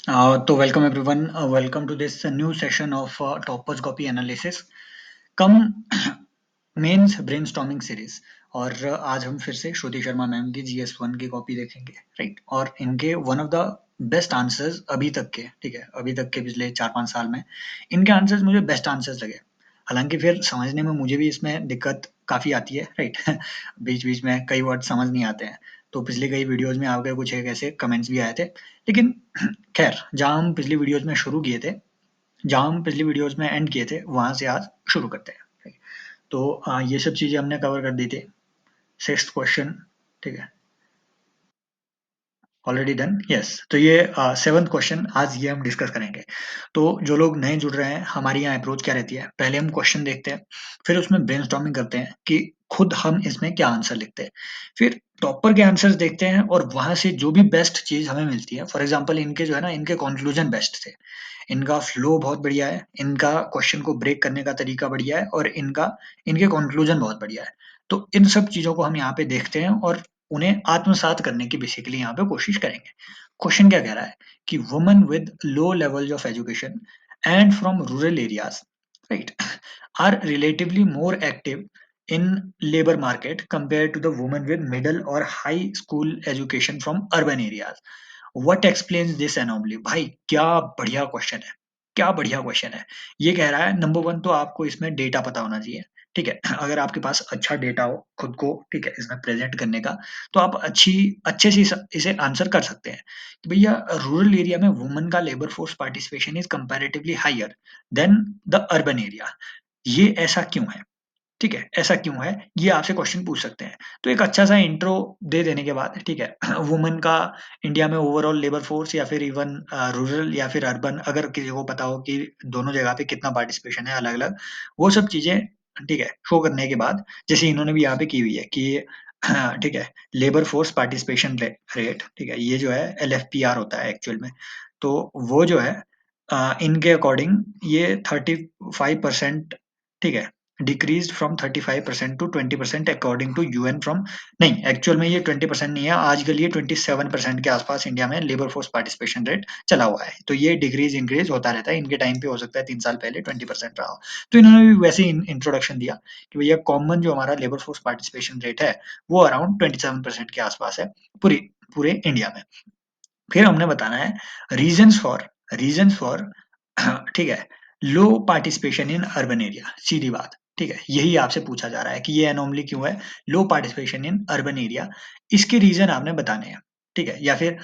तो welcome everyone, welcome to this new session of toppers copy analysis cum mains brainstorming series. और आज हम फिर से श्रुति शर्मा मैम की GS1 की कॉपी देखेंगे, राइट। और इनके one of the best answers अभी तक के, ठीक है, अभी तक के पिछले 4-5 साल में इनके आंसर्स मुझे बेस्ट आंसर्स लगे। हालांकि फिर समझने में मुझे भी इसमें दिक्कत काफी आती है, राइट। बीच बीच में कई वर्ड समझ नहीं आते हैं, तो पिछली कई वीडियोस में आपके कुछ एक ऐसे कमेंट्स भी आए थे। लेकिन खैर, जहाँ हम पिछली वीडियोस में शुरू किए थे, जहाँ हम पिछली वीडियोस में एंड किए थे, वहां से आज शुरू करते हैं। तो ये सब चीजें हमने कवर कर दी थी। सिक्स्थ क्वेश्चन, ठीक है, ऑलरेडी डन, यस। तो ये सेवंथ क्वेश्चन आज ये हम डिस्कस करेंगे। तो जो लोग नए जुड़ रहे हैं, हमारी यहाँ अप्रोच क्या रहती है, पहले हम क्वेश्चन देखते हैं, फिर उसमें ब्रेनस्टॉर्मिंग करते हैं कि खुद हम इसमें क्या आंसर लिखते हैं, फिर टॉपर के आंसर्स देखते हैं और वहां से जो भी बेस्ट चीज हमें मिलती है। फॉर एग्जाम्पल इनके जो है ना, इनके कंक्लूजन बेस्ट थे, इनका फ्लो बहुत बढ़िया है, इनका क्वेश्चन को ब्रेक करने का तरीका बढ़िया है, और इनके कंक्लूजन बहुत बढ़िया है। तो इन सब चीजों को हम यहाँ पे देखते हैं और उन्हें आत्मसात करने की बेसिकली यहाँ पे कोशिश करेंगे। क्वेश्चन क्या कह रहा है कि women with low levels of education and from rural areas, right, are relatively more active in labor market compared to the women with middle or high school education from urban areas. What explains this anomaly? भाई क्या बढ़िया question है, क्या बढ़िया question है। ये कह रहा है, नंबर वन तो आपको इसमें डेटा पता होना चाहिए, ठीक है। अगर आपके पास अच्छा डेटा हो खुद को, ठीक है, इसमें प्रेजेंट करने का, तो आप अच्छे से इसे आंसर कर सकते हैं कि भैया रूरल एरिया में वुमेन का labour force participation is comparatively higher than the urban area. ये ऐसा क्यों है, ठीक है, ऐसा क्यों है, ये आपसे क्वेश्चन पूछ सकते हैं। तो एक अच्छा सा इंट्रो दे देने के बाद, ठीक है, वुमेन का इंडिया में ओवरऑल लेबर फोर्स या फिर इवन रूरल या फिर अर्बन, अगर किसी को पता हो कि दोनों जगह पे कितना पार्टिसिपेशन है अलग अलग, वो सब चीजें, ठीक है, शो करने के बाद, जैसे इन्होंने भी यहाँ पे की हुई है कि ठीक है, लेबर फोर्स पार्टिसिपेशन रेट, ठीक है, ये जो है LFPR होता है एक्चुअल में। तो वो जो है इनके अकॉर्डिंग ये 35%, ठीक है, decreased from 35% to 20% according to UN from, नहीं एक्चुअल में ये 20% नहीं है, आजकल ये 27% के आसपास इंडिया में लेबर फोर्स पार्टिसिपेशन रेट चला हुआ है। तो ये डिक्रीज इंक्रीज होता रहता है, इनके टाइम पे हो सकता है 3 साल पहले 20% रहा हो। तो इन्होंने भी वैसे ही इंट्रोडक्शन दिया कि भैया कॉमन जो हमारा लेबर फोर्स पार्टिसिपेशन रेट है वो अराउंड 27% के आसपास है पूरी पूरे इंडिया में। फिर हमने बताना है रीजंस फॉर ठीक है, low participation in urban area, सीधी बात, ठीक है, यही आपसे पूछा जा रहा है कि ये एनोमली क्यों है, low participation in urban area, इसके रीजन आपने बताने हैं, ठीक है, या फिर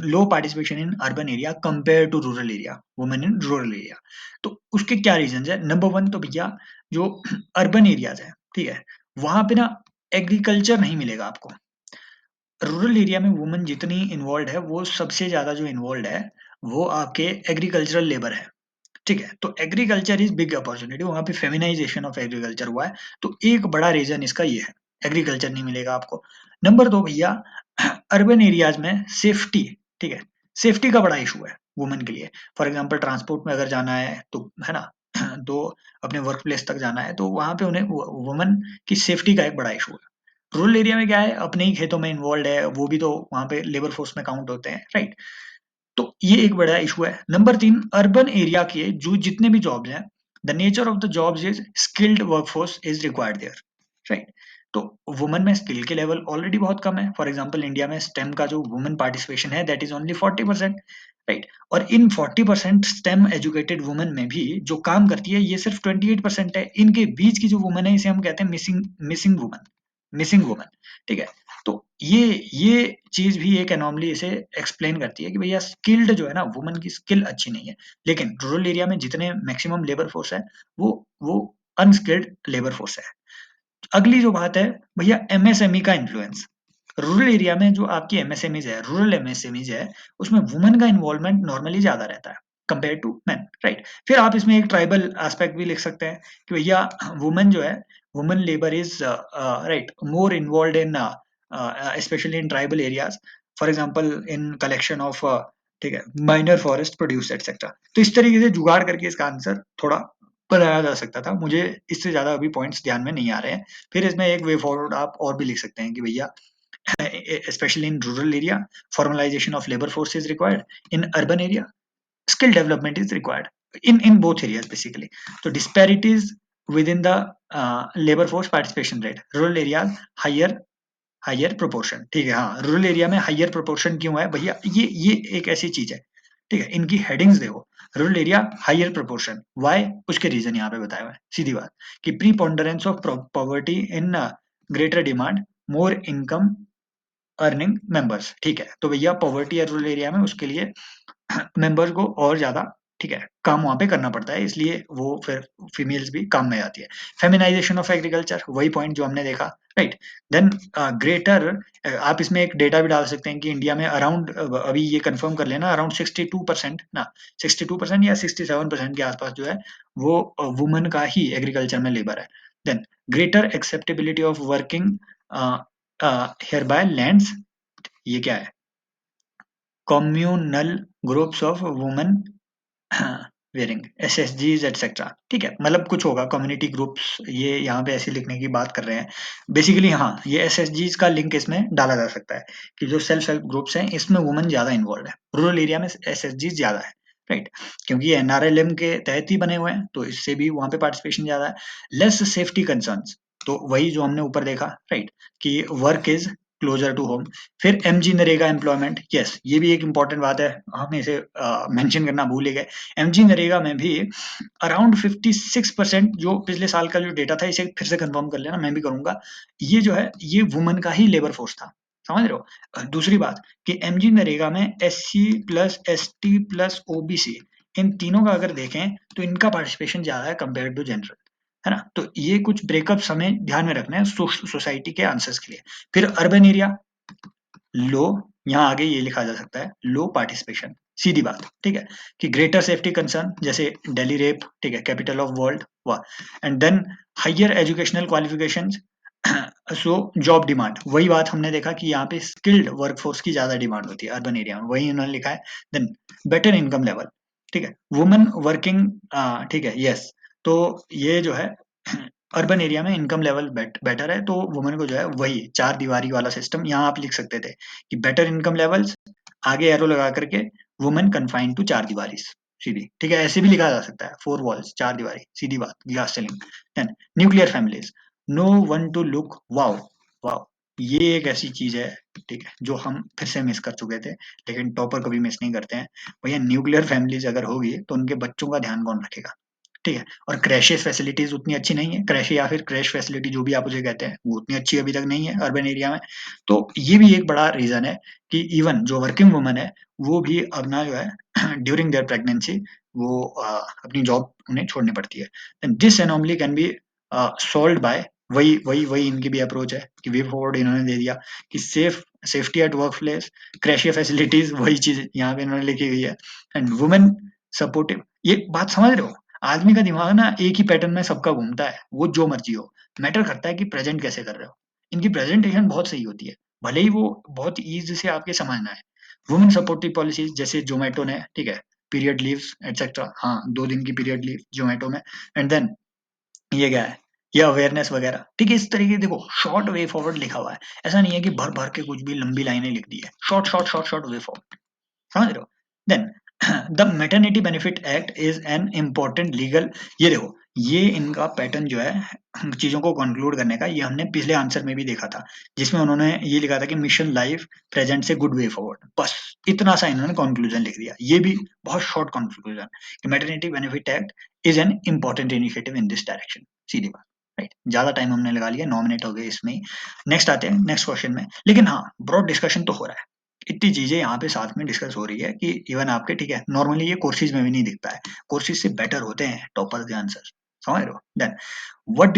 low participation in urban area compare to rural area, women in rural area. तो उसके क्या रीजन है, नंबर वन तो भैया जो अर्बन एरियाज है, ठीक है, वहां पे ना एग्रीकल्चर नहीं मिलेगा आपको। रूरल एरिया में वुमेन जितनी इन्वॉल्व है, वो सबसे ज्यादा जो इन्वॉल्व है वो आपके एग्रीकल्चरल लेबर है, ठीक है। तो एग्रीकल्चर इज बिग अपॉर्चुनिटी, वहां पे फेमिनाइजेशन ऑफ एग्रीकल्चर हुआ है। तो एक बड़ा रीजन इसका ये है, एग्रीकल्चर नहीं मिलेगा आपको। नंबर दो भैया, अर्बन एरियाज में सेफ्टी, ठीक है, सेफ्टी का बड़ा इशू है वुमेन के लिए। फॉर एग्जांपल ट्रांसपोर्ट में अगर जाना है तो, है ना, तो अपने वर्क प्लेस तक जाना है तो वहां पे उन्हें वुमेन की सेफ्टी का एक बड़ा इशू है। रूरल एरिया में क्या है, अपने ही खेतों में इन्वॉल्व है, वो भी तो वहां पे लेबर फोर्स में काउंट होते हैं, राइट। तो ये एक बड़ा इशू है। नंबर तीन, अर्बन एरिया के जो जितने भी जॉब्स हैं, the nature of the jobs is skilled workforce is required there, right. तो वुमेन में स्किल के लेवल ऑलरेडी बहुत कम है। फॉर एग्जांपल इंडिया में स्टेम का जो वुमेन पार्टिसिपेशन है दैट इज ओनली 40%, राइट। और इन 40% स्टेम एजुकेटेड वुमेन में भी जो काम करती है ये सिर्फ 28% है। इनके बीच की जो वुमेन है इसे हम कहते हैं missing missing women, missing women, ठीक है। तो ये चीज भी एक एनॉमली इसे एक्सप्लेन करती है कि भैया स्किल्ड जो है ना, वुमेन की स्किल अच्छी नहीं है। लेकिन रूरल एरिया में जितने मैक्सिमम लेबर फोर्स है वो अनस्किल्ड लेबर फोर्स है। अगली जो बात है भैया, MSME का इन्फ्लुएंस। रूरल एरिया में जो आपकी MSMEs है, रूरल MSMEs है, उसमें वुमेन का इन्वॉल्वमेंट नॉर्मली ज्यादा रहता है कंपेयर टू मैन, राइट। फिर आप इसमें एक ट्राइबल एस्पेक्ट भी लिख सकते हैं कि भैया वुमेन जो है, women labour is right more involve in specially in tribal areas, for example in collection of, ठीक है, माइनर फॉरेस्ट प्रोड्यूस एक्सेट्रा। तो इस तरीके से जुगाड़ करके इसका आंसर थोड़ा बनाया जा सकता था। मुझे इससे ज्यादा अभी पॉइंट्स ध्यान में नहीं आ रहे हैं। फिर इसमें एक वे फॉरवर्ड आप और भी लिख सकते हैं कि भैया especially in rural area. Formalization of labor force is required. In urban area, skill development is required. In both areas basically. So disparities within the labor force participation rate. Rural areas higher proportion, ठीक है। हाँ, rural area में higher proportion क्यों है भैया? ये एक ऐसी चीज है, ठीक है। इनकी हेडिंग्स देखो, rural area higher proportion, why? उसके रीजन यहाँ पे बताए हुए हैं। सीधी बात कि preponderance of poverty in greater demand, more income earning members, ठीक है। तो भैया पॉवर्टी है रूरल एरिया में, उसके लिए मेंबर्स को और ज्यादा, ठीक है, काम वहां पे करना पड़ता है, इसलिए वो फिर फीमेल्स भी काम में आती है। फेमिनाइजेशन ऑफ एग्रीकल्चर, वही पॉइंट जो हमने देखा, राइट। देन ग्रेटर, आप इसमें एक डेटा भी डाल सकते हैं कि इंडिया में अराउंड, अभी ये कंफर्म कर लेना, अराउंड 62% ना, 62% या 67% के आसपास जो है वो वुमन का ही एग्रीकल्चर में लेबर है। Then greater acceptability of working here by lands, ये क्या है? Communal groups of women wearing एसएसजीज एटसेट्रा, ठीक है। मतलब कुछ होगा कम्युनिटी ग्रुप्स, ये यहाँ पे ऐसे लिखने की बात कर रहे हैं बेसिकली। हाँ, ये एसएसजीज का लिंक इसमें डाला जा सकता है कि जो सेल्फ हेल्प ग्रुप्स हैं इसमें वुमेन ज्यादा इन्वॉल्व है, रूरल एरिया में एसएसजीज ज्यादा है, राइट। क्योंकि ये एनआरएलएम के तहत ही बने हुए हैं, तो इससे भी वहां पे पार्टिसिपेशन ज्यादा है। लेस सेफ्टी कंसर्न्स, तो वही जो हमने ऊपर देखा, राइट, कि work is closer to home. फिर एमजी नरेगा एम्प्लॉयमेंट, यस, ये भी एक इंपॉर्टेंट बात है, हम इसे मेंशन करना भूल ही गए। एमजी नरेगा में भी अराउंड 56%, जो पिछले साल का जो डेटा था, इसे फिर से कंफर्म कर लेना, मैं भी करूंगा, ये जो है ये वुमन का ही लेबर फोर्स था, समझ रहे हो। दूसरी बात कि एमजी नरेगा में SC plus ST plus OBC, इन तीनों का अगर देखें तो इनका पार्टिसिपेशन ज्यादा है कंपेयर टू जनरल, है ना। तो ये कुछ ब्रेकअप्स हमें ध्यान में रखना है सोसाइटी के आंसर्स के लिए। फिर अर्बन एरिया, लो, यहाँ आगे ये लिखा जा सकता है लो पार्टिसिपेशन, सीधी बात, ठीक है, कि ग्रेटर सेफ्टी कंसर्न, जैसे दिल्ली रेप, ठीक है, कैपिटल ऑफ वर्ल्ड, वाह। And then higher educational qualifications, so job demand, वही बात हमने देखा कि यहाँ पे स्किल्ड वर्कफोर्स की ज्यादा डिमांड होती है अर्बन एरिया में, वही उन्होंने लिखा है। देन बेटर इनकम लेवल, ठीक है, वुमेन वर्किंग, ठीक है, यस। तो ये जो है अर्बन एरिया में इनकम लेवल बेटर है, तो वुमेन को जो है वही चार दीवारी वाला सिस्टम यहाँ आप लिख सकते थे कि बेटर इनकम लेवल्स, आगे एरो लगा करके वुमेन कन्फाइंड टू चार दीवारी, सीधी, ठीक है। ऐसे भी लिखा जा सकता है, 4 वॉल्स, चार दीवारी, सीधी बात, glass ceiling. Then nuclear families, no one to look, wow wow, ये एक ऐसी चीज है, ठीक है, जो हम फिर से मिस कर चुके थे, लेकिन टॉपर कभी मिस नहीं करते हैं भैया। न्यूक्लियर फैमिलीज अगर होगी तो उनके बच्चों का ध्यान कौन रखेगा, ठीक है। और क्रैशेस फैसिलिटीज उतनी अच्छी नहीं है, क्रैश या फिर क्रैश फैसिलिटी जो भी आप उसे कहते हैं, वो उतनी अच्छी अभी तक नहीं है अर्बन एरिया में। तो ये भी एक बड़ा रीजन है कि इवन जो वर्किंग वुमन है वो भी अपना जो है ड्यूरिंग देयर प्रेगनेंसी वो अपनी जॉब उन्हें छोड़नी पड़ती है। This anomaly can be solve by, वही वही वही इनकी भी अप्रोच है कि वे फॉरवर्ड इन्होंने दे दिया कि safety at work place, crash facilities, वही चीज यहाँ पे इन्होंने लिखी हुई है। एंड वुमेन सपोर्टिव, ये बात समझ रहे हो, आदमी का दिमाग ना एक ही पैटर्न में सबका घूमता है, वो जो मर्जी हो, मैटर करता है कि प्रेजेंट कैसे कर रहे हो। इनकी प्रेजेंटेशन बहुत सही होती है, भले ही वो बहुत ईजी से आपके समझना है। वुमेन सपोर्टिव पॉलिसीज जैसे जोमेटो ने, ठीक है, पीरियड लीव्स एटसेट्रा, हाँ 2 दिन की पीरियड लीव जोमेटो में। एंड देन ये क्या है, ये अवेयरनेस वगैरह, ठीक है। इस तरीके देखो शॉर्ट वे फॉरवर्ड लिखा हुआ है, ऐसा नहीं है कि भर भर के कुछ भी लंबी लाइनें लिख दी है, short short short short way forward, समझ रहे हो। Then the maternity benefit act is an important legal, ये देखो ये इनका पैटर्न जो है चीजों को कंक्लूड करने का, ये हमने पिछले आंसर में भी देखा था, जिसमें उन्होंने ये लिखा था कि मिशन लाइफ प्रेजेंट से गुड वे फॉरवर्ड, बस इतना सा इन्होंने कंक्लूजन लिख दिया, ये भी बहुत शॉर्ट कंक्लूजन कि maternity benefit act is an important initiative in this direction, सीधी बात, राइट। ज्यादा टाइम हमने लगा लिया, 9 मिनट हो गए इसमें ही। नेक्स्ट आते हैं नेक्स्ट क्वेश्चन में, लेकिन हाँ ब्रॉड डिस्कशन तो हो रहा है, इतनी चीजें यहाँ पे साथ में डिस्कस हो रही है कि इवन आपके, ठीक है, नॉर्मली ये कोर्सेज में भी नहीं दिखता है, कोर्सेज से बेटर होते हैं टॉपर्स के आंसर, समझ रहे हो। Then what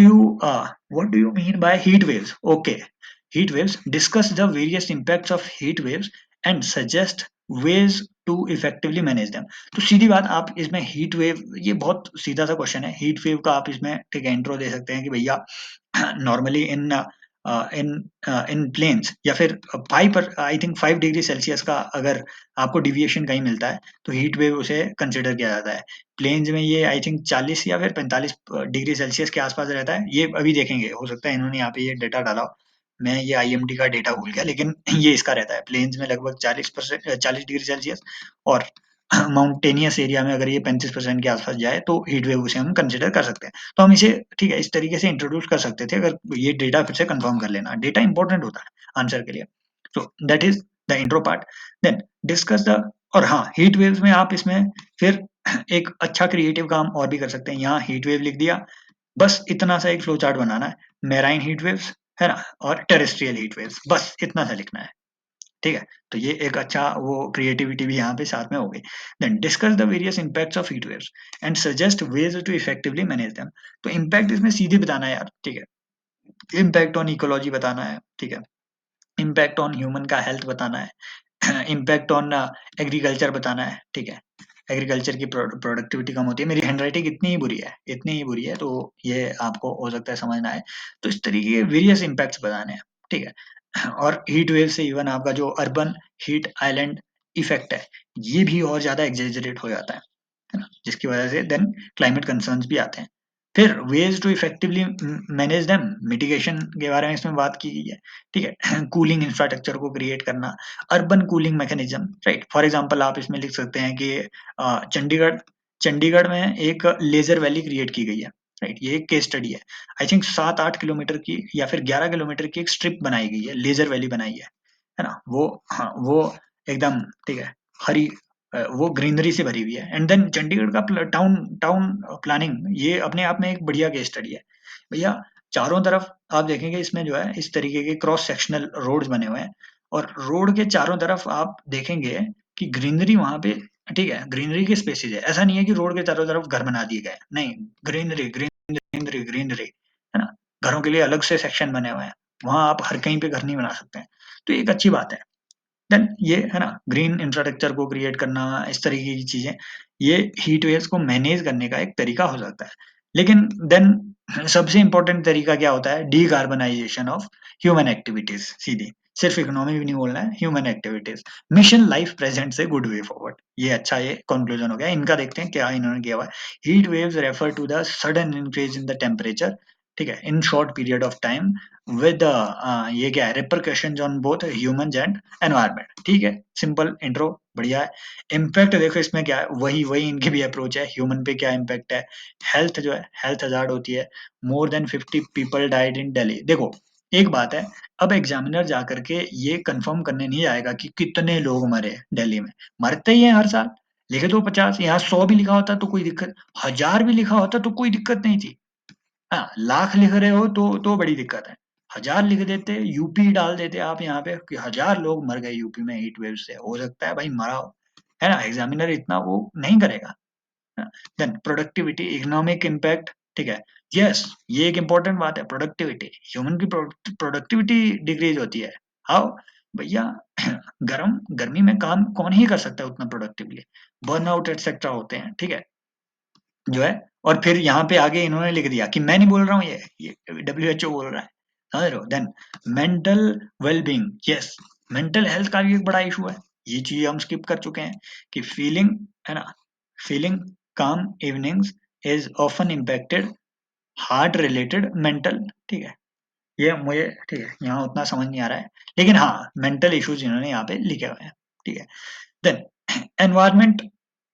do you mean by heat waves, okay, heat waves, discuss the various impacts of heat waves and suggest ways to effectively manage them. तो सीधी बात, आप इसमें हीट वेव, ये बहुत सीधा सा क्वेश्चन है, हीट वेव का आप इसमें, ठीक है, इंट्रो दे सकते हैं कि भैया नॉर्मली इन इन प्लेन्स या फिर 5 डिग्री सेल्सियस का अगर आपको डिविएशन कहीं मिलता है तो हीट वेव उसे कंसिडर किया जाता है। प्लेन्स में ये आई थिंक 40 या फिर 45 डिग्री सेल्सियस के आसपास रहता है, ये अभी देखेंगे, हो सकता है इन्होंने यहाँ पे ये डेटा डाला हो, मैं ये IMD का डेटा भूल गया, लेकिन ये इसका रहता है प्लेन्स में लगभग 40 डिग्री सेल्सियस, और माउंटेनियस एरिया में अगर ये 35% के आसपास जाए तो हीट वेव उसे हम कंसिडर कर सकते हैं। तो हम इसे ठीक है इस तरीके से इंट्रोड्यूस कर सकते थे, अगर ये डेटा फिर से कंफर्म कर लेना। डेटा इंपॉर्टेंट होता है आंसर के लिए। तो that is the intro part. Then discuss the, और हाँ, हीट वेव्स में आप इसमें फिर एक अच्छा क्रिएटिव काम और भी कर सकते हैं। यहाँ हीट वेव लिख दिया, बस इतना सा एक फ्लो चार्ट बनाना है, मेराइन हीट वेव्स है ना, और टेरेस्ट्रियल हीट वेव्स, बस इतना सा लिखना है। ठीक है, तो ये एक अच्छा वो क्रिएटिविटी भी यहाँ पे साथ में हो गई। Then discuss the various impacts of heat waves and suggest ways to effectively manage them. तो इम्पैक्ट इसमें सीधे बताना है यार, ठीक है, इम्पैक्ट ऑन इकोलॉजी बताना है, ठीक है, इम्पैक्ट ऑन ह्यूमन का हेल्थ बताना है, इम्पैक्ट ऑन एग्रीकल्चर बताना है, ठीक है, एग्रीकल्चर की प्रोडक्टिविटी कम होती है। मेरी हैंडराइटिंग इतनी ही बुरी है, इतनी ही बुरी है, तो ये आपको हो सकता है समझ ना आए। तो इस तरीके के वेरियस इम्पैक्ट्स बताने हैं, ठीक है। और हीट वेव से इवन आपका जो अर्बन हीट आइलैंड इफेक्ट है, ये भी और ज्यादा एग्जेजरेट हो जाता है ना, जिसकी वजह से देन क्लाइमेट कंसर्न्स भी आते हैं। फिर ways to effectively manage them, mitigation के बारे में इसमें बात की गई है, ठीक है, कूलिंग इंफ्रास्ट्रक्चर को क्रिएट करना, urban cooling mechanism, right. For example आप इसमें लिख सकते हैं कि चंडीगढ़ चंडीगढ़ में एक लेजर वैली क्रिएट की गई है, राइट। ये एक केस स्टडी है। आई थिंक 7-8 किलोमीटर की या फिर 11 किलोमीटर की एक स्ट्रिप बनाई गई है, लेजर वैली बनाई है ना। वो, हाँ, वो एकदम ठीक है, हरी, वो ग्रीनरी से भरी हुई है। एंड देन चंडीगढ़ का टाउन टाउन प्लानिंग, ये अपने आप में एक बढ़िया केस स्टडी है भैया। चारों तरफ आप देखेंगे इसमें जो है इस तरीके के क्रॉस सेक्शनल रोड्स बने हुए हैं, और रोड के चारों तरफ आप देखेंगे कि ग्रीनरी वहां पे, ठीक है, ग्रीनरी के स्पेसिस है। ऐसा नहीं है कि रोड के चारों तरफ घर बना दिए गए हैं, नहीं, ग्रीनरी ग्रीनरी ग्रीनरी है ना। घरों के लिए अलग से सेक्शन बने हुए हैं, वहां आप हर कहीं पे घर नहीं बना सकते हैं। तो ये एक अच्छी बात है। देन ये है ना, ग्रीन इंफ्रास्ट्रक्चर को क्रिएट करना, इस तरीके की चीजें, ये हीट वेव्स को मैनेज करने का एक तरीका हो सकता है। लेकिन देन सबसे इंपॉर्टेंट तरीका क्या होता है? Decarbonisation of human activities. सीधी, सिर्फ इकोनॉमी भी नहीं बोलना है, human activities. Mission life present से गुड वे फॉरवर्ड। ये अच्छा, ये कंक्लूजन हो गया इनका। देखते हैं क्या इन्होंने किया हुआ है। Heat waves refer to the sudden increase in the temperature, ठीक है, in short period of time with ये क्या है, repercussion on both human and environment. ठीक है, सिंपल इंट्रो, बढ़िया है। इम्पैक्ट देखो इसमें क्या है, वही वही इनकी भी अप्रोच है। ह्यूमन पे क्या इम्पैक्ट है? हेल्थ जो है, हेल्थ हजार्ड होती है। More than 50 people died in Delhi. देखो एक बात है, अब एग्जामिनर जाकर के ये कंफर्म करने नहीं आएगा कि कितने लोग मरे दिल्ली में। मरते ही हैं हर साल। लिखे तो 50, यहाँ 100 भी लिखा होता तो कोई दिक्कत, 1000 भी लिखा होता तो कोई दिक्कत नहीं थी। हाँ, लाख लिख रहे हो तो बड़ी दिक्कत है। 1000 लिख देते, यूपी डाल देते आप यहाँ पे कि 1000 लोग मर गए यूपी में हीट वेव से। हो सकता है भाई मरा हो, है ना। एग्जामिनर इतना वो नहीं करेगा। देन प्रोडक्टिविटी, इकोनॉमिक इम्पैक्ट, ठीक है। यस, ये एक इंपॉर्टेंट बात है, प्रोडक्टिविटी। ह्यूमन की प्रोडक्टिविटी डिक्रीज होती है। हाउ? भैया गर्मी में काम कौन ही कर सकता है उतना प्रोडक्टिवली? बर्नआउट एटसेट्रा होते हैं, ठीक है, जो है। और फिर यहाँ पे आगे इन्होंने लिख दिया कि मैं नहीं बोल रहा हूँ, ये WHO बोल रहा है, समझ रहे हो। Then mental wellbeing, yes, mental health का भी एक बड़ा इशू है। ये चीज हम स्किप कर चुके हैं कि फीलिंग, है ना, फीलिंग काम evenings is often impacted heart related mental, ठीक है। ये मुझे, ठीक है, यहाँ उतना समझ नहीं आ रहा है, लेकिन हाँ, मेंटल इश्यूज इन्होंने यहाँ पे लिखे हुए हैं, ठीक है। देन एनवायरनमेंट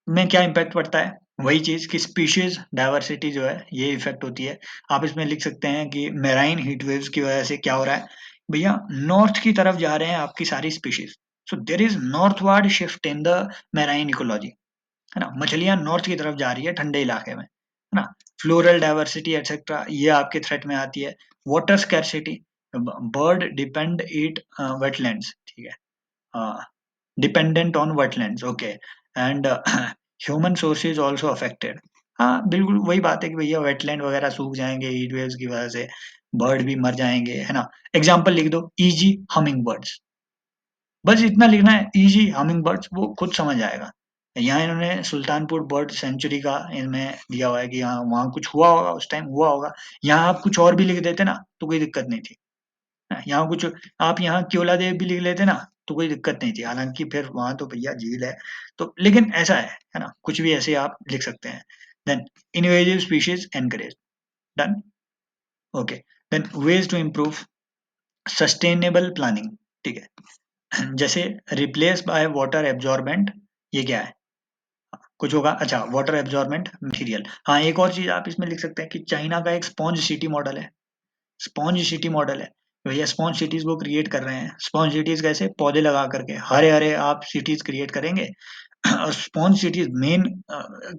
में क्या इम्पैक्ट पड़ता है? वही चीज कि स्पीशीज डाइवर्सिटी जो है ये इफेक्ट होती है। आप इसमें लिख सकते हैं कि मेराइन हीट वेव्स की वजह से क्या हो रहा है भैया, नॉर्थ की तरफ जा रहे हैं आपकी सारी species. So there is northward shift in the marine ecology, है ना। मछलियां नॉर्थ की तरफ जा रही है ठंडे इलाके में, है ना। फ्लोरल डाइवर्सिटी एटसेट्रा ये आपके थ्रेट में आती है। वाटर स्कैरसिटी, बर्ड डिपेंड ईट वेटलैंड्स, ठीक है, dependent on wetlands, okay. And human sources also affected. हाँ, बिल्कुल वही बात है कि भैया वेटलैंड वगैरह सूख जाएंगे हीट वेव्स की वजह से, बर्ड भी मर जाएंगे, है ना। एग्जाम्पल लिख दो, इजी हमिंग बर्ड्स, बस इतना लिखना है, इजी हमिंग बर्ड्स, वो खुद समझ आएगा। यहाँ इन्होंने सुल्तानपुर बर्ड सेंचुरी का इनमें दिया हुआ है कि हाँ वहाँ कुछ हुआ होगा, उस टाइम हुआ होगा। यहाँ आप कुछ और भी लिख देते ना तो कोई दिक्कत नहीं थी। यहाँ कुछ, आप यहाँ केवला देव भी लिख लेते ना तो कोई दिक्कत नहीं थी। हालांकि फिर वहां तो भैया झील है, तो लेकिन ऐसा है ना, कुछ भी ऐसे आप लिख सकते हैं। Then invasive species encourage, done, okay. Then ways to improve, sustainable planning, ठीक है। जैसे रिप्लेस बाय वाटर एब्जॉर्बेंट, ये क्या है, कुछ होगा, अच्छा वाटर एब्जॉर्बेंट मटेरियल। हाँ, एक और चीज आप इसमें लिख सकते हैं कि चाइना का एक स्पॉन्ज सिटी मॉडल है, स्पॉन्ज सिटी मॉडल है। भैया स्पॉन्ज सिटीज वो क्रिएट कर रहे हैं, स्पॉन्ज सिटीज कैसे, पौधे लगा करके हरे हरे आप सिटीज क्रिएट करेंगे। और स्पॉन्ज सिटीज मेन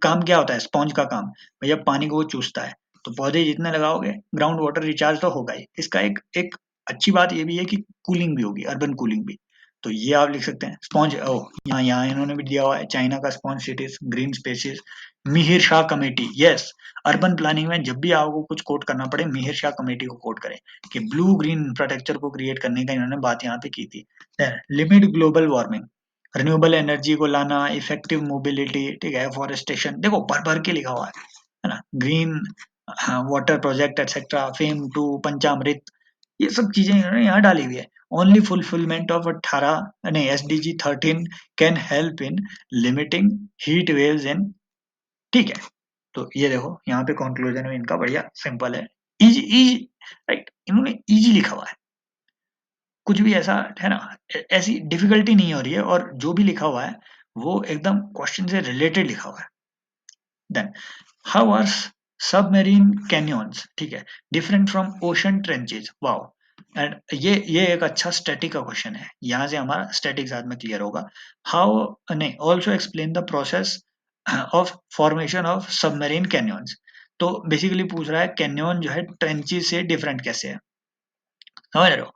काम क्या होता है, स्पॉन्ज का काम भैया पानी को वो चूसता है, तो पौधे जितने लगाओगे ग्राउंड वाटर रिचार्ज तो होगा ही। इसका एक एक अच्छी बात ये भी है कि कूलिंग भी होगी, अर्बन कूलिंग भी। तो ये आप लिख सकते हैं स्पॉन्ज, ओ यहाँ यहाँ इन्होंने भी दिया हुआ है चाइना का sponge cities green spaces. Mihir Shah committee, yes, urban planning में जब भी आपको कुछ कोट करना पड़े मिहिर शाह कमेटी को कोट करें कि ब्लू ग्रीन इंफ्रास्ट्रक्चर को क्रिएट करने का इन्होंने बात यहाँ पे की थी। Limit global warming, renewable energy को लाना, इफेक्टिव मोबिलिटी, ठीक है, फॉरेस्टेशन, देखो भर भर के लिखा हुआ है ना, green water project etcetera, FAME two, Panchamrit, ये सब चीजें इन्होंने यहाँ डाली हुई है। ओनली फुलफिलमेंट ऑफ 18 नहीं SDG 13 can help in limiting heat waves in, ठीक है। तो ये देखो यहाँ पे कंक्लूजन में इनका बढ़िया सिंपल है, इजी इजी, राइट, इन्होंने इजी लिखा हुआ है, कुछ भी ऐसा है ना, ऐसी डिफिकल्टी नहीं हो रही है, और जो भी लिखा हुआ है वो एकदम क्वेश्चन से रिलेटेड लिखा हुआ है। देन हाउ आर सबमरीन कैन्यंस, ठीक है, different from ocean trenches, wow. And ये एक अच्छा स्टैटिक का क्वेश्चन है, यहाँ से हमारा स्टैटिक साथ में क्लियर होगा। हाउ, नहीं, also explain the process of formation of submarine canyons. तो बेसिकली पूछ रहा है कैन्यन जो है ट्रेंचेस से डिफरेंट कैसे है, समझ रहे हो।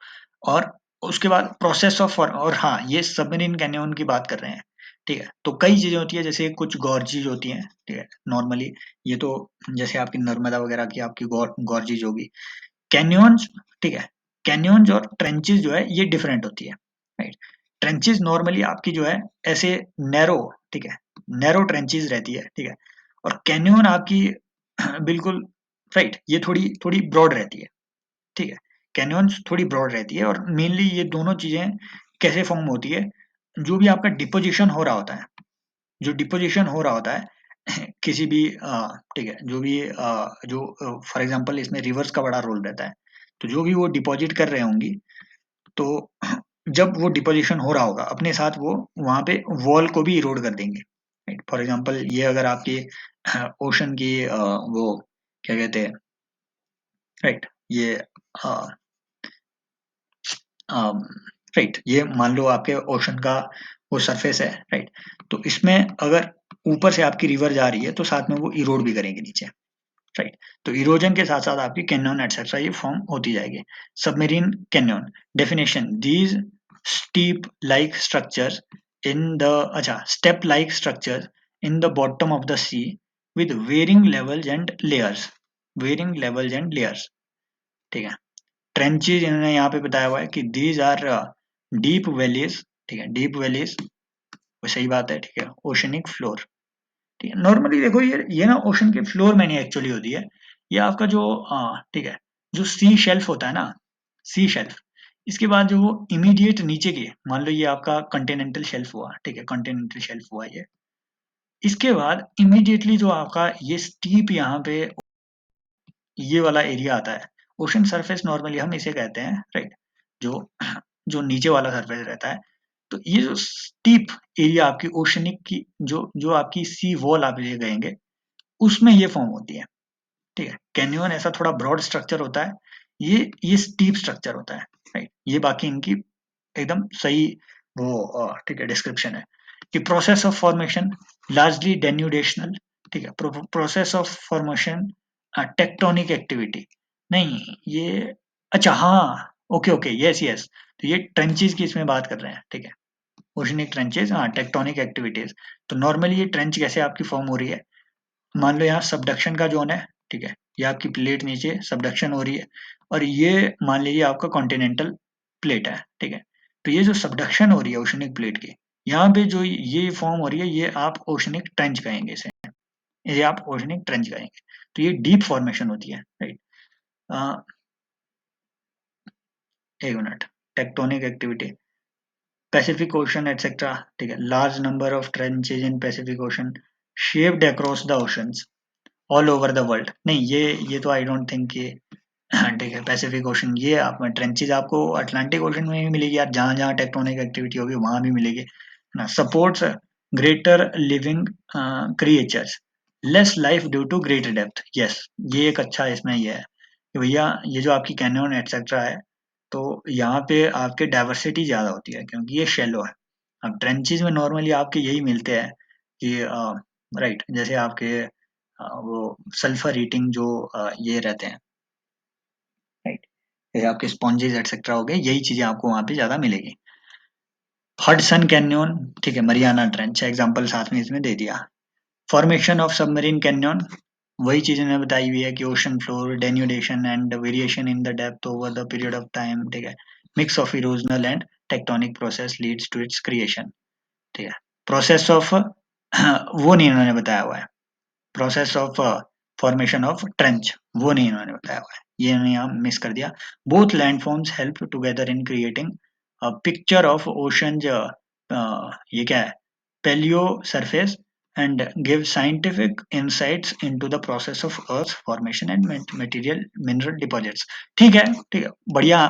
और उसके बाद प्रोसेस ऑफ, और हाँ ये सबमरीन कैन्यन की बात कर रहे हैं, ठीक है। तो कई चीजें होती है, जैसे कुछ गॉर्जीज होती हैं, ठीक है, नॉर्मली ये तो जैसे आपकी नर्मदा वगैरह की आपकी गॉर्जीज होगी, कैन्यन्स, ठीक है। कैन्यन्स और ट्रेंचेस जो है ये डिफरेंट होती है, राइट। ट्रेंचेस नॉर्मली आपकी जो है ऐसे नैरो, ठीक है, नैरो ट्रेंचेस रहती है, ठीक है। और कैन्यन आपकी बिल्कुल, राइट, ये थोड़ी थोड़ी ब्रॉड रहती है, ठीक है। कैन्यन्स थोड़ी ब्रॉड रहती है, और मेनली ये दोनों चीजें कैसे फॉर्म होती है, जो भी आपका डिपोजिशन हो रहा होता है, जो डिपोजिशन हो रहा होता है किसी भी ठीक है, जो भी जो फॉर एग्जांपल इसमें रिवर्स का बड़ा रोल रहता है, तो जो भी वो डिपॉजिट कर रहे होंगी, तो जब वो डिपोजिशन हो रहा होगा अपने साथ वो वहां पे वॉल को भी इरोड कर देंगे, राइट। फॉर एग्जांपल ये अगर आपकी ओशन की वो क्या कहते हैं, राइट, ये राइट, ये मान लो आपके ओशन का वो सरफेस है, राइट। तो इसमें अगर ऊपर से आपकी रिवर जा रही है तो साथ में वो इरोड भी करेंगे नीचे, राइट। तो इरोजन के साथ साथ आपकी कैन्यन एटसेट्रा ये फॉर्म होती जाएगी। Submarine canyon definition, these steep like structure in the, अच्छा, step like structure in the bottom of the sea with varying levels and layers, varying levels and layers, ठीक है। ट्रेंचेज इन्होंने यहाँ पे बताया हुआ है कि दीज आर डीप वैलीज, ठीक है, डीप वैलीज, वो सही बात है, ठीक है। ओशनिक फ्लोर, ठीक है। नॉर्मली देखो ये ना ओशन के फ्लोर में नहीं एक्चुअली होती है, ये आपका जो ठीक है, जो सी शेल्फ होता है ना, सी शेल्फ, इसके बाद जो वो इमीडिएट नीचे की, मान लो ये आपका कंटिनेंटल शेल्फ हुआ, ठीक है, कंटिनेंटल शेल्फ हुआ ये, इसके बाद इमीडिएटली जो आपका ये स्टीप यहाँ पे ये वाला एरिया आता है, ओशन सरफेस नॉर्मली हम इसे कहते हैं, राइट, जो जो नीचे वाला सरफेस रहता है। तो ये जो स्टीप एरिया आपकी ओशनिक की जो आपकी सी वॉल आप ये कहेंगे, उसमें ये फॉर्म होती है, ठीक है। कैन्यन ऐसा थोड़ा ब्रॉड स्ट्रक्चर होता है, ये स्टीप स्ट्रक्चर होता है, राइट। ये बाकी इनकी एकदम सही वो ठीक है डिस्क्रिप्शन है कि प्रोसेस ऑफ फॉर्मेशन लार्जली डेन्यूडेशनल, ठीक है। Process of formation tectonic activity, नहीं ये, अच्छा हाँ, ओके ओके, यस यस, तो ये ट्रेंचेस की इसमें बात कर रहे हैं, ठीक है। ओशनिक ट्रेंचेस, हाँ, टेक्टोनिक एक्टिविटीज। तो नॉर्मली ये ट्रेंच कैसे आपकी फॉर्म हो रही है, मान लो यहाँ सबडक्शन का जोन है, ठीक है, ये आपकी प्लेट नीचे सबडक्शन हो रही है, और ये मान लीजिए आपका कॉन्टिनेंटल प्लेट है, ठीक है। तो ये जो सबडक्शन हो रही है ओशनिक प्लेट की, यहाँ पे जो ये फॉर्म हो रही है, ये आप ओशनिक ट्रेंच कहेंगे इसे, ये आप ओशनिक ट्रेंच कहेंगे। तो ये डीप फॉर्मेशन होती है, राइट। एक minute, tectonic activity, Pacific ocean etcetera, ठीक है, large number of tranches in Pacific ocean shaped across the oceans all over the world, नहीं ये तो आई डोंट थिंक ये ठीक है, पैसिफिक ओशन ये आप ट्रेंचेज आपको अटलांटिक ओशन में भी मिलेगी यार, जहाँ-जहाँ टेक्टोनिक एक्टिविटी होगी वहाँ भी मिलेगी, है ना? Supports greater living creatures, less life due to greater depth. Yes, ये एक अच्छा इसमें ये है कि भैया ये जो आपकी कैन्यन एटसेट्रा है, तो यहाँ पे आपके डाइवर्सिटी ज़्यादा होती है क्योंकि ये शैलो है। अब ट्रेंचेज में नॉर्मली आपके यही मिलते हैं कि राइट, जैसे आपके वो सल्फर ईटिंग जो ये रहते हैं, राइट, जैसे आपके स्पॉन्जेस एटसेट्रा हो गए, यही चीजें आपको वहां पे ज्यादा मिलेगी। हडसन कैन्यन, ठीक है, मरियाना ट्रेंच एग्जांपल साथ में इसमें दे दिया। फॉर्मेशन ऑफ सबमरीन कैन्यन, वही चीजें मैंने बताई हुई है कि ocean floor denudation and variation in the depth over the period of time, ठीक है, mix of erosional and tectonic process leads to its creation, ठीक है। प्रोसेस ऑफ वो नहीं इन्होंने बताया हुआ है, process of formation of trench वो नहीं इन्होंने बताया हुआ है, ये इन्होंने यहाँ मिस कर दिया। Both landforms help together in creating a picture of ocean, ये क्या है, paleo surface, and give scientific insights into the process of earth formation and material mineral deposits. ठीक है, ठीक है, बढ़िया,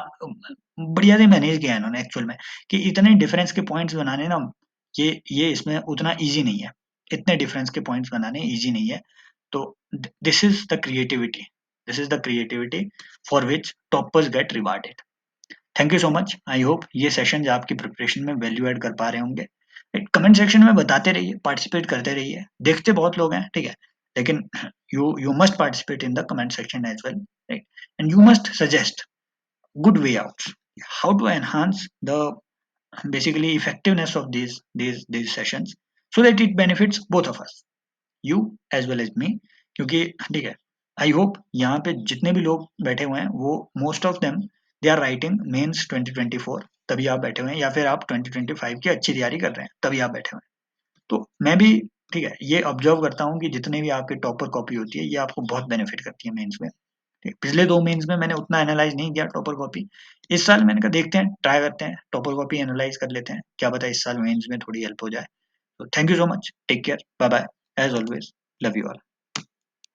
बढ़िया से मैनेज किया है इन्होंने एक्चुअल में, कि इतने डिफरेंस के पॉइंट्स बनाने ना, ये इसमें उतना इजी नहीं है, इतने डिफरेंस के पॉइंट्स बनाने इजी नहीं है। तो this is the creativity, this is the creativity for which toppers get rewarded. Thank you so much, I hope ये सेशन आपकी प्रिपरेशन में वैल्यू ऐड कर पा रहे होंगे। कमेंट सेक्शन में बताते रहिए, पार्टिसिपेट करते रहिए, देखते बहुत लोग हैं, ठीक है, लेकिन you must participate in the comment section as well, right, and you must suggest good way outs, how to enhance the basically effectiveness of these sessions so that it benefits both of us, you as well as me, क्योंकि ठीक है, I hope यहाँ पे जितने भी लोग बैठे हुए हैं वो most of them they are writing mains 2024, तभी आप बैठे हुए हैं, या फिर आप 2025 की अच्छी तैयारी कर रहे हैं तभी आप बैठे हुए हैं। तो मैं भी, ठीक है, ये ऑब्जर्व करता हूँ कि जितने भी आपके टॉपर कॉपी होती है ये आपको बहुत बेनिफिट करती है मेंस में। ठीक, पिछले 2 मेंस में मैंने उतना एनालाइज़ नहीं किया टॉपर कॉपी। इस साल मैंने कहा देखते हैं, ट्राई करते हैं, टॉपर कॉपी एनालाइज़ कर लेते हैं। क्या पता इस साल मेंस में थोड़ी हेल्प हो जाए। तो thank you so much. Take care. Bye bye. As always love you all.